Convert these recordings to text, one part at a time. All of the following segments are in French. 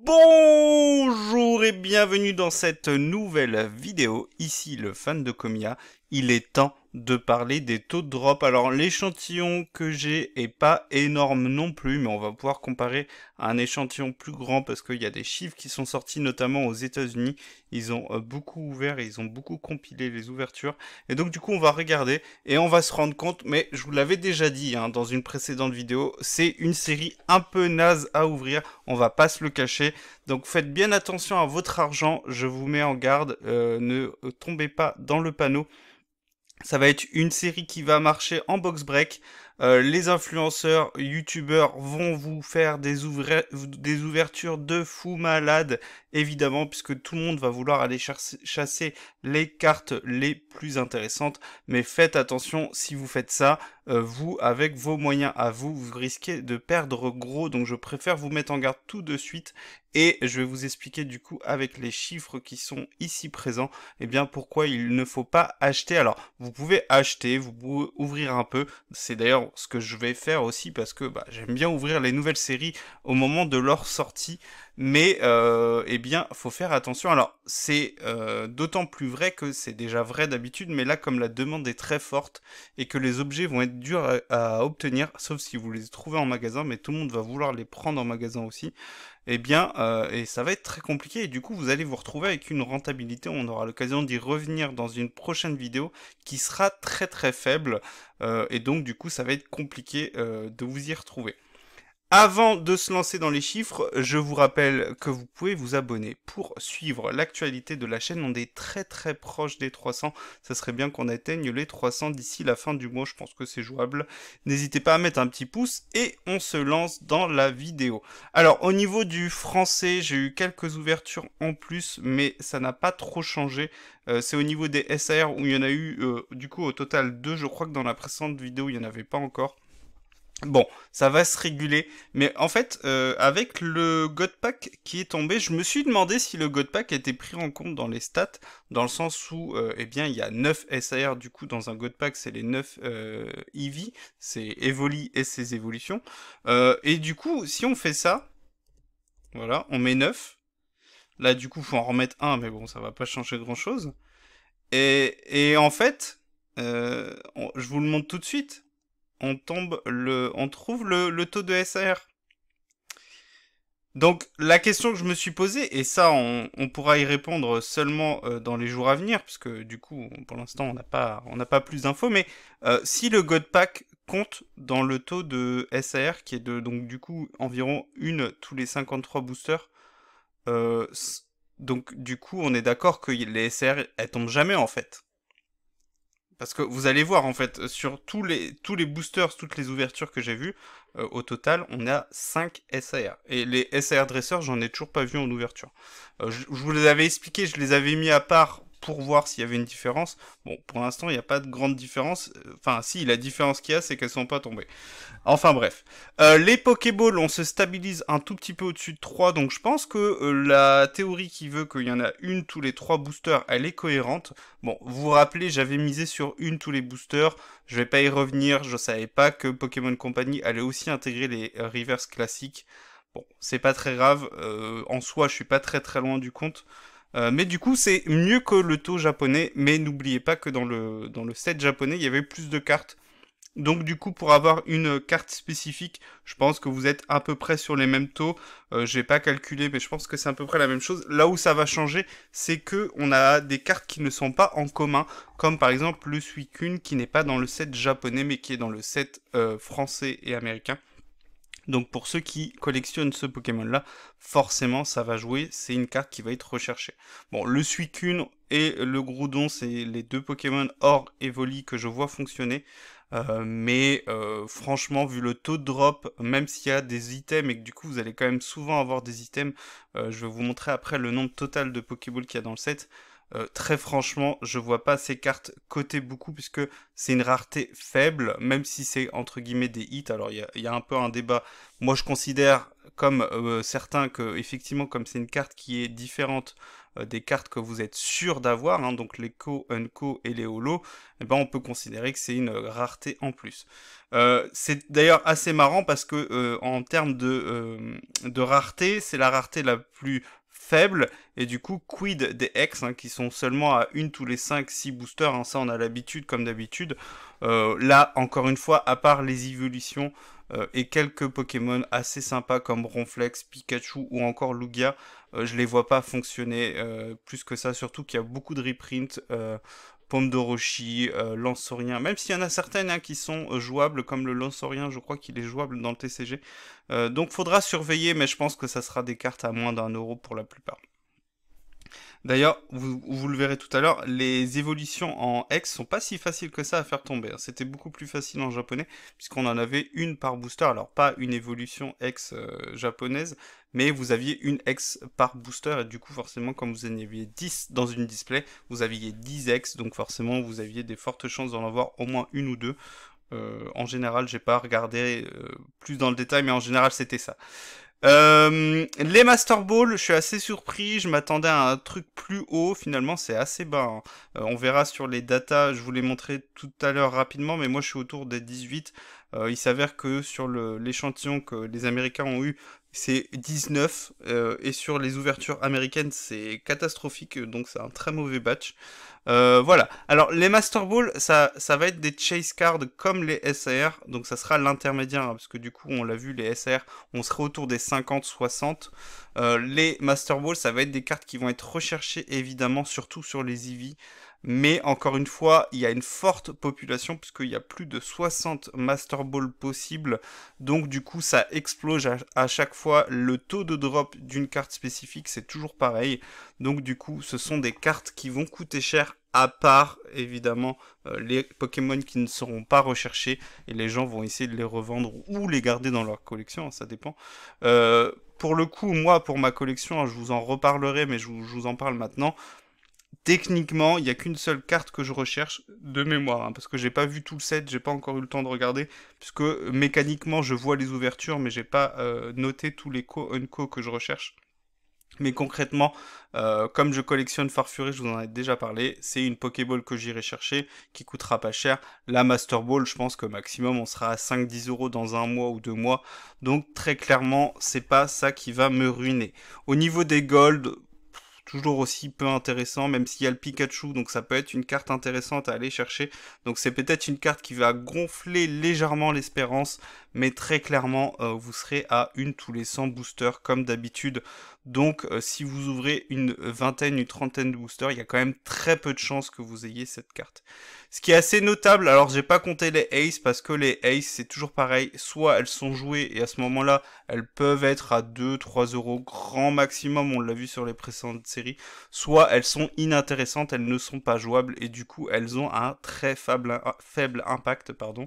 Bonjour et bienvenue dans cette nouvelle vidéo, ici le fan de Komiya. Il est temps de parler des taux de drop. Alors l'échantillon que j'ai est pas énorme non plus, mais on va pouvoir comparer à un échantillon plus grand parce qu'il y a des chiffres qui sont sortis notamment aux États-Unis. Ils ont beaucoup ouvert et ils ont beaucoup compilé les ouvertures. Et donc du coup on va regarder et on va se rendre compte, mais je vous l'avais déjà dit hein, dans une précédente vidéo, c'est une série un peu naze à ouvrir, on va pas se le cacher. Donc faites bien attention à votre argent, je vous mets en garde, ne tombez pas dans le panneau. Ça va être une série qui va marcher en box break. Les influenceurs, youtubeurs vont vous faire des ouvertures de fou malade, évidemment, puisque tout le monde va vouloir aller chasser les cartes les plus intéressantes. Mais faites attention, si vous faites ça, vous, avec vos moyens à vous, vous risquez de perdre gros. Donc je préfère vous mettre en garde tout de suite. Et je vais vous expliquer du coup avec les chiffres qui sont ici présents, eh bien pourquoi il ne faut pas acheter. Alors vous pouvez acheter, vous pouvez ouvrir un peu, c'est d'ailleurs ce que je vais faire aussi parce que j'aime bien ouvrir les nouvelles séries au moment de leur sortie, mais eh bien faut faire attention. Alors c'est d'autant plus vrai que c'est déjà vrai d'habitude, mais là comme la demande est très forte et que les objets vont être durs à obtenir, sauf si vous les trouvez en magasin, mais tout le monde va vouloir les prendre en magasin aussi, eh bien, et ça va être très compliqué, et du coup, vous allez vous retrouver avec une rentabilité, on aura l'occasion d'y revenir dans une prochaine vidéo, qui sera très très faible, et donc du coup, ça va être compliqué de vous y retrouver. Avant de se lancer dans les chiffres, je vous rappelle que vous pouvez vous abonner pour suivre l'actualité de la chaîne. On est très très proche des 300. Ça serait bien qu'on atteigne les 300 d'ici la fin du mois. Je pense que c'est jouable. N'hésitez pas à mettre un petit pouce et on se lance dans la vidéo. Alors au niveau du français, j'ai eu quelques ouvertures en plus, mais ça n'a pas trop changé. C'est au niveau des SAR où il y en a eu du coup au total 2. Je crois que dans la précédente vidéo, il n'y en avait pas encore. Bon, ça va se réguler, mais en fait, avec le God Pack qui est tombé, je me suis demandé si le God Pack était pris en compte dans les stats, dans le sens où, eh bien, il y a 9 SAR du coup dans un God Pack, c'est les 9 EV, c'est Evoli et ses évolutions, et du coup, si on fait ça, voilà, on met 9, là du coup, faut en remettre un, mais bon, ça va pas changer grand-chose, et en fait, je vous le montre tout de suite, on trouve le taux de SAR. Donc la question que je me suis posée, et ça on pourra y répondre seulement dans les jours à venir, puisque du coup pour l'instant on n'a pas plus d'infos, mais si le God Pack compte dans le taux de SAR, qui est de donc du coup environ une tous les 53 boosters, euh, donc du coup on est d'accord que les SAR elles tombent jamais en fait. Parce que vous allez voir, en fait, sur tous les boosters, toutes les ouvertures que j'ai vues, au total, on a 5 SAR. Et les SAR dresseurs, j'en ai toujours pas vu en ouverture. Je vous les avais expliqué, je les avais mis à part pour voir s'il y avait une différence. Bon, pour l'instant, il n'y a pas de grande différence. Enfin, si, la différence qu'il y a, c'est qu'elles sont pas tombées. Enfin bref. Les Pokéballs, on se stabilise un tout petit peu au-dessus de 3, donc je pense que la théorie qui veut qu'il y en a une tous les 3 boosters, elle est cohérente. Bon, vous vous rappelez, j'avais misé sur une tous les boosters, je vais pas y revenir, je savais pas que Pokémon Company allait aussi intégrer les reverse classiques. Bon, c'est pas très grave, en soi je suis pas très très loin du compte. Mais du coup c'est mieux que le taux japonais, mais n'oubliez pas que dans le set japonais il y avait plus de cartes. Donc du coup, pour avoir une carte spécifique, je pense que vous êtes à peu près sur les mêmes taux. J'ai pas calculé, mais je pense que c'est à peu près la même chose. Là où ça va changer, c'est que on a des cartes qui ne sont pas en commun, comme par exemple le Suicune qui n'est pas dans le set japonais, mais qui est dans le set français et américain. Donc pour ceux qui collectionnent ce Pokémon-là, forcément ça va jouer, c'est une carte qui va être recherchée. Bon, le Suicune et le Groudon, c'est les deux Pokémon hors Evoli que je vois fonctionner. Mais franchement, vu le taux de drop, même s'il y a des items et que du coup vous allez quand même souvent avoir des items, je vais vous montrer après le nombre total de Pokéballs qu'il y a dans le set. Très franchement, je vois pas ces cartes coter beaucoup puisque c'est une rareté faible, même si c'est entre guillemets des hits. Alors il y a un peu un débat. Moi je considère comme certains que, effectivement, comme c'est une carte qui est différente des cartes que vous êtes sûr d'avoir, hein, donc les co, unco et les holo, eh ben on peut considérer que c'est une rareté en plus. C'est d'ailleurs assez marrant parce que en termes de rareté, c'est la rareté la plus faible, et du coup, quid des X, hein, qui sont seulement à une tous les 5-6 boosters, hein, ça on a l'habitude comme d'habitude. Là, encore une fois, à part les évolutions et quelques Pokémon assez sympas comme Ronflex, Pikachu ou encore Lugia, je les vois pas fonctionner plus que ça, surtout qu'il y a beaucoup de reprints, Pomme d'Orochi, Lanceorien, même s'il y en a certaines, hein, qui sont jouables, comme le Lanceorien, je crois qu'il est jouable dans le TCG. Donc faudra surveiller, mais je pense que ça sera des cartes à moins d'1 € pour la plupart. D'ailleurs, vous le verrez tout à l'heure, les évolutions en X sont pas si faciles que ça à faire tomber, hein. C'était beaucoup plus facile en japonais, puisqu'on en avait une par booster. Alors, pas une évolution X japonaise, mais vous aviez une X par booster, et du coup, forcément, comme vous en aviez 10 dans une display, vous aviez 10 X, donc forcément, vous aviez des fortes chances d'en avoir au moins une ou deux. En général, j'ai pas regardé plus dans le détail, mais en général, c'était ça. Les Master Ball, je suis assez surpris, je m'attendais à un truc plus haut, finalement c'est assez bas, hein. On verra sur les datas, je vous l'ai montré tout à l'heure rapidement, mais moi je suis autour des 18. Il s'avère que sur l'échantillon que les Américains ont eu, c'est 19, et sur les ouvertures américaines c'est catastrophique, donc c'est un très mauvais batch. Voilà. Alors les Master Ball, ça va être des chase cards comme les SAR, donc ça sera l'intermédiaire, hein, parce que du coup on l'a vu, les SAR, on sera autour des 50-60. Les Master Ball, ça va être des cartes qui vont être recherchées évidemment, surtout sur les EV. Mais encore une fois, il y a une forte population puisqu'il y a plus de 60 Master Ball possibles. Donc du coup, ça explose à chaque fois le taux de drop d'une carte spécifique, c'est toujours pareil. Donc du coup, ce sont des cartes qui vont coûter cher, à part évidemment les Pokémon qui ne seront pas recherchés, et les gens vont essayer de les revendre ou les garder dans leur collection, hein, ça dépend. Pour le coup, moi, pour ma collection, hein, je vous en reparlerai, mais je vous en parle maintenant. Techniquement, il n'y a qu'une seule carte que je recherche de mémoire, hein, parce que j'ai pas vu tout le set, j'ai pas encore eu le temps de regarder, puisque mécaniquement je vois les ouvertures, mais j'ai pas noté tous les co-unco que je recherche. Mais concrètement, comme je collectionne Farfury, je vous en ai déjà parlé, c'est une Pokéball que j'irai chercher, qui coûtera pas cher. La Master Ball, je pense que maximum on sera à 5-10 € dans un mois ou 2 mois. Donc très clairement, c'est pas ça qui va me ruiner. Au niveau des Gold, toujours aussi peu intéressant, même s'il y a le Pikachu, donc ça peut être une carte intéressante à aller chercher. Donc c'est peut-être une carte qui va gonfler légèrement l'espérance, mais très clairement, vous serez à une tous les 100 boosters comme d'habitude. Donc si vous ouvrez une vingtaine, une trentaine de boosters, il y a quand même très peu de chances que vous ayez cette carte. Ce qui est assez notable, alors j'ai pas compté les Aces, parce que les Aces c'est toujours pareil, soit elles sont jouées et à ce moment-là, elles peuvent être à 2-3 € grand maximum, on l'a vu sur les précédentes séries, soit elles sont inintéressantes, elles ne sont pas jouables, et du coup elles ont un très faible impact, pardon.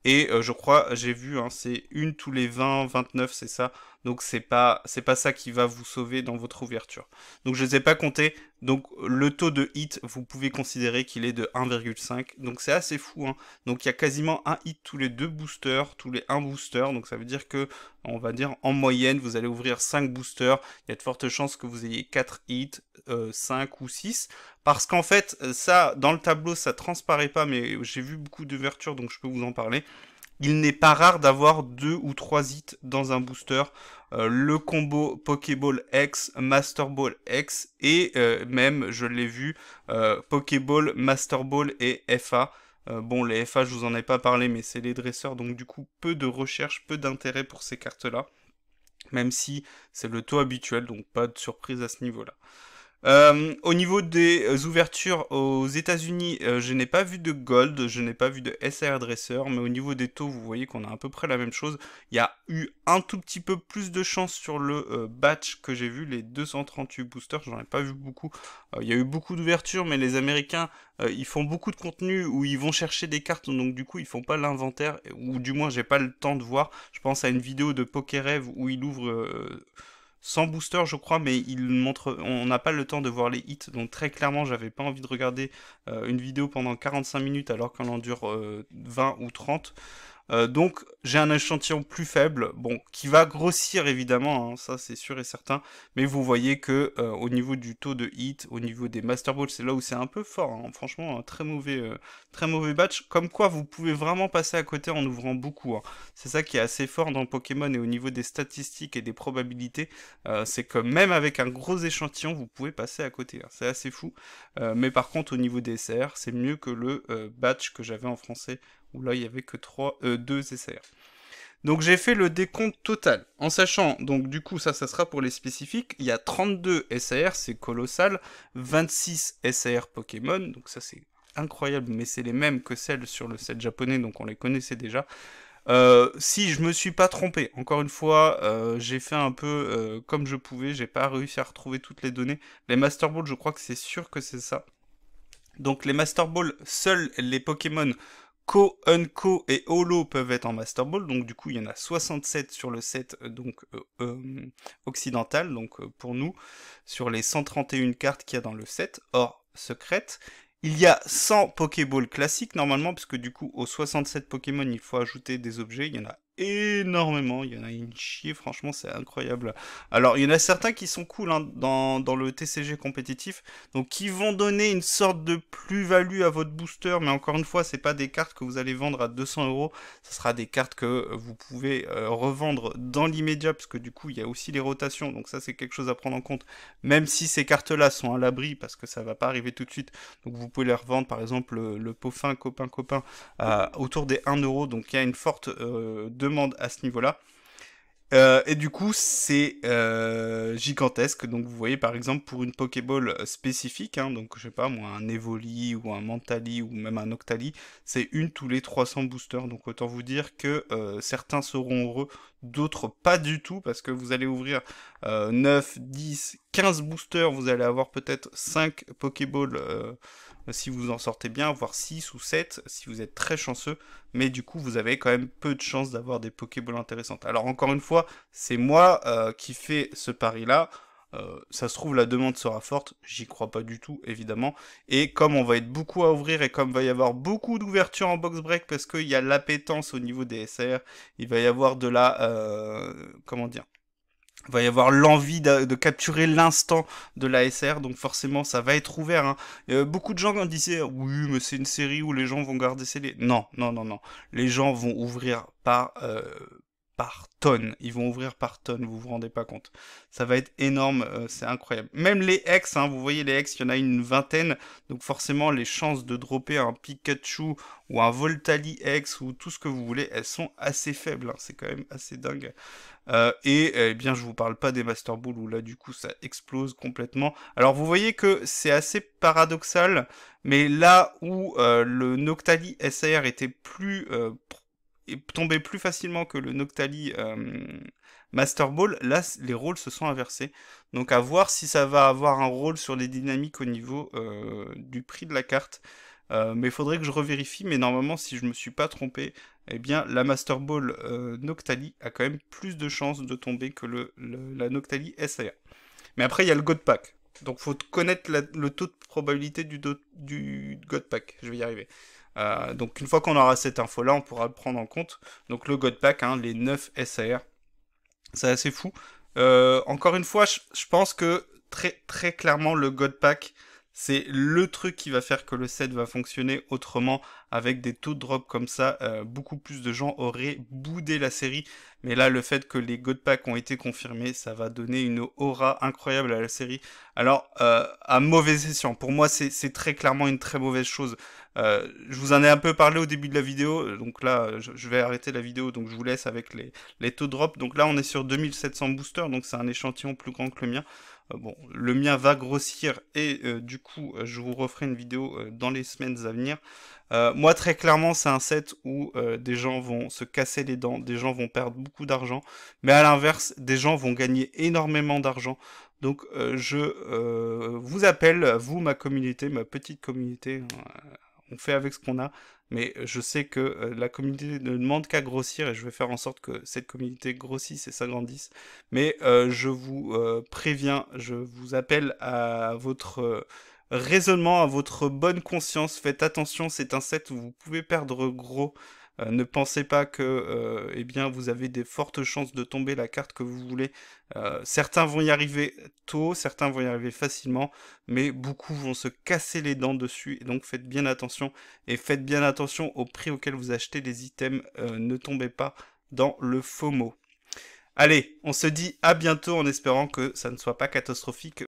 Et je crois, j'ai vu, hein, c'est une tous les 20-29, c'est ça. Donc c'est pas ça qui va vous sauver dans votre ouverture. Donc je les ai pas comptés. Donc le taux de hit, vous pouvez considérer qu'il est de 1,5. Donc c'est assez fou, hein. Donc il y a quasiment un hit tous les 2 boosters, tous les 1 booster. Donc ça veut dire que, on va dire en moyenne, vous allez ouvrir 5 boosters. Il y a de fortes chances que vous ayez 4 hits, 5 ou 6. Parce qu'en fait, ça, dans le tableau, ça transparaît pas, mais j'ai vu beaucoup d'ouvertures, donc je peux vous en parler. Il n'est pas rare d'avoir 2 ou 3 hits dans un booster. Le combo Pokéball X, Master Ball X, et même, je l'ai vu, Pokéball, Master Ball et FA. Bon, les FA, je vous en ai pas parlé, mais c'est les dresseurs, donc du coup, peu de recherche, peu d'intérêt pour ces cartes-là. Même si c'est le taux habituel, donc pas de surprise à ce niveau-là. Au niveau des ouvertures aux États-Unis, je n'ai pas vu de Gold, je n'ai pas vu de SR Dresser, mais au niveau des taux, vous voyez qu'on a à peu près la même chose. Il y a eu un tout petit peu plus de chance sur le batch que j'ai vu, les 238 boosters, j'en ai pas vu beaucoup. Il y a eu beaucoup d'ouvertures, mais les Américains, ils font beaucoup de contenu où ils vont chercher des cartes, donc du coup ils font pas l'inventaire, ou du moins j'ai pas le temps de voir. Je pense à une vidéo de Pokérev où il ouvre 100 boosters je crois, mais il montre, on n'a pas le temps de voir les hits, donc très clairement j'avais pas envie de regarder une vidéo pendant 45 minutes alors qu'elle en dure 20 ou 30. Donc j'ai un échantillon plus faible, bon, qui va grossir évidemment, hein, ça c'est sûr et certain, mais vous voyez que au niveau du taux de hit, au niveau des Master Balls, c'est là où c'est un peu fort, hein. Franchement, un très mauvais batch, comme quoi vous pouvez vraiment passer à côté en ouvrant beaucoup, hein. C'est ça qui est assez fort dans Pokémon, et au niveau des statistiques et des probabilités, c'est que même avec un gros échantillon, vous pouvez passer à côté, hein. C'est assez fou, mais par contre au niveau des SR, c'est mieux que le batch que j'avais en français, où là il y avait que 2 SR. Donc j'ai fait le décompte total, en sachant, donc du coup ça sera pour les spécifiques, il y a 32 SAR, c'est colossal, 26 SAR Pokémon, donc ça c'est incroyable, mais c'est les mêmes que celles sur le set japonais, donc on les connaissait déjà. Si je me suis pas trompé, encore une fois, j'ai fait un peu comme je pouvais, j'ai pas réussi à retrouver toutes les données. Les Master Balls, je crois que c'est sûr que c'est ça. Donc les Master Balls, seuls les Pokémon Ko, Unco et Holo peuvent être en Master Ball, donc du coup il y en a 67 sur le set occidental, donc pour nous, sur les 131 cartes qu'il y a dans le set, hors secrète. Il y a 100 Pokéballs classiques normalement, puisque du coup aux 67 Pokémon il faut ajouter des objets, il y en a énormément, il y en a une chier, franchement c'est incroyable. Alors il y en a certains qui sont cool hein, dans le TCG compétitif, donc qui vont donner une sorte de plus-value à votre booster, mais encore une fois c'est pas des cartes que vous allez vendre à 200 €, ce sera des cartes que vous pouvez revendre dans l'immédiat, parce que du coup il y a aussi les rotations, donc ça c'est quelque chose à prendre en compte, même si ces cartes là sont à l'abri, parce que ça va pas arriver tout de suite, donc vous pouvez les revendre par exemple le Poffin copain autour des 1 €, donc il y a une forte demande à ce niveau-là. Et du coup, c'est gigantesque. Donc, vous voyez, par exemple, pour une Pokéball spécifique, hein, donc je sais pas moi, un Evoli ou un Mentali ou même un Octali, c'est une tous les 300 boosters. Donc, autant vous dire que certains seront heureux, d'autres pas du tout, parce que vous allez ouvrir 9, 10, 15 boosters, vous allez avoir peut-être 5 Pokéballs si vous en sortez bien, voire 6 ou 7 si vous êtes très chanceux, mais du coup vous avez quand même peu de chances d'avoir des Pokéballs intéressantes. Alors encore une fois, c'est moi qui fais ce pari-là. Ça se trouve la demande sera forte, j'y crois pas du tout évidemment, et comme on va être beaucoup à ouvrir et comme va y avoir beaucoup d'ouverture en box break parce qu'il y a l'appétence au niveau des SR, il va y avoir de la comment dire, il va y avoir l'envie de capturer l'instant de la SR, donc forcément ça va être ouvert, hein. Beaucoup de gens disaient oui mais c'est une série où les gens vont garder scellés. Non, non, non, non. Les gens vont ouvrir par tonnes. Ils vont ouvrir par tonnes, vous vous rendez pas compte. Ça va être énorme, c'est incroyable. Même les ex, hein, vous voyez les ex, il y en a une vingtaine, donc forcément les chances de dropper un Pikachu ou un Voltali ex ou tout ce que vous voulez, elles sont assez faibles, hein. C'est quand même assez dingue. Eh bien, je vous parle pas des Master Ball où là, du coup, ça explose complètement. Alors, vous voyez que c'est assez paradoxal, mais là où le Noctali SAR était tombé plus facilement que le Noctali Master Ball, là, les rôles se sont inversés. Donc, à voir si ça va avoir un rôle sur les dynamiques au niveau du prix de la carte. Mais il faudrait que je revérifie, mais normalement, si je me suis pas trompé, eh bien, la Master Ball Noctali a quand même plus de chances de tomber que la Noctali SAR. Mais après, il y a le God Pack. Donc, faut connaître le taux de probabilité du God Pack. Je vais y arriver. Donc, une fois qu'on aura cette info-là, on pourra le prendre en compte. Donc, le God Pack, hein, les 9 SAR, c'est assez fou. Encore une fois, je pense que très, très clairement, le God Pack, c'est le truc qui va faire que le set va fonctionner. Autrement, avec des taux de drop comme ça, beaucoup plus de gens auraient boudé la série. Mais là, le fait que les God Packs ont été confirmés, ça va donner une aura incroyable à la série. Alors, à mauvais escient, pour moi, c'est très clairement une très mauvaise chose. Je vous en ai un peu parlé au début de la vidéo, donc là, je vais arrêter la vidéo, donc je vous laisse avec les taux de drop. Donc là, on est sur 2700 boosters, donc c'est un échantillon plus grand que le mien. Bon, le mien va grossir et du coup, je vous referai une vidéo dans les semaines à venir. Moi, très clairement, c'est un set où des gens vont se casser les dents, des gens vont perdre beaucoup d'argent, mais à l'inverse, des gens vont gagner énormément d'argent. Donc, je vous appelle, vous, ma communauté, ma petite communauté, on fait avec ce qu'on a, mais je sais que la communauté ne demande qu'à grossir et je vais faire en sorte que cette communauté grossisse et s'agrandisse. Mais je vous préviens, je vous appelle à votre raisonnement, à votre bonne conscience. Faites attention, c'est un set où vous pouvez perdre gros. Ne pensez pas que eh bien, vous avez des fortes chances de tomber la carte que vous voulez. Certains vont y arriver tôt, certains vont y arriver facilement, mais beaucoup vont se casser les dents dessus. Et donc faites bien attention, et faites bien attention au prix auquel vous achetez les items. Ne tombez pas dans le FOMO. Allez, on se dit à bientôt en espérant que ça ne soit pas catastrophique